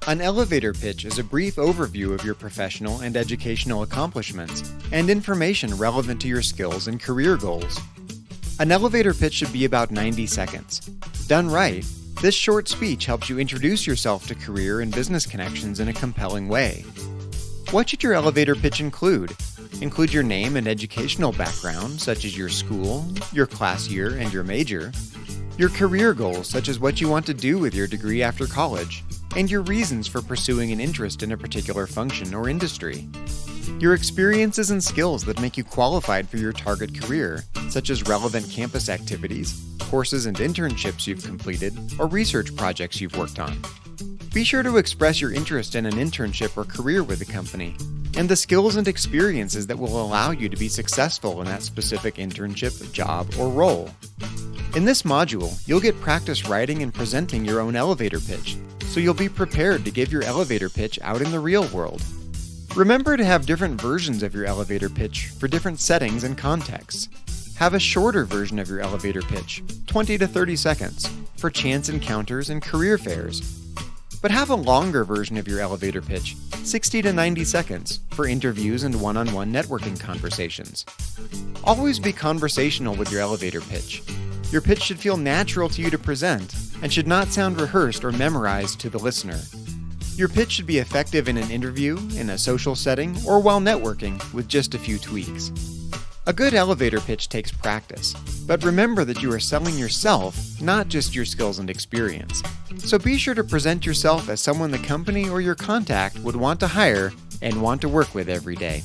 An elevator pitch is a brief overview of your professional and educational accomplishments and information relevant to your skills and career goals. An elevator pitch should be about 90 seconds. Done right, this short speech helps you introduce yourself to career and business connections in a compelling way. What should your elevator pitch include? Include your name and educational background, such as your school, your class year, and your major, your career goals, such as what you want to do with your degree after college, and your reasons for pursuing an interest in a particular function or industry. Your experiences and skills that make you qualified for your target career, such as relevant campus activities, courses and internships you've completed, or research projects you've worked on. Be sure to express your interest in an internship or career with the company, and the skills and experiences that will allow you to be successful in that specific internship, job, or role. In this module, you'll get practice writing and presenting your own elevator pitch, so you'll be prepared to give your elevator pitch out in the real world. Remember to have different versions of your elevator pitch for different settings and contexts. Have a shorter version of your elevator pitch, 20 to 30 seconds, for chance encounters and career fairs. But have a longer version of your elevator pitch, 60 to 90 seconds, for interviews and one-on-one networking conversations. Always be conversational with your elevator pitch. Your pitch should feel natural to you to present and should not sound rehearsed or memorized to the listener. Your pitch should be effective in an interview, in a social setting, or while networking with just a few tweaks. A good elevator pitch takes practice, but remember that you are selling yourself, not just your skills and experience. So be sure to present yourself as someone the company or your contact would want to hire and want to work with every day.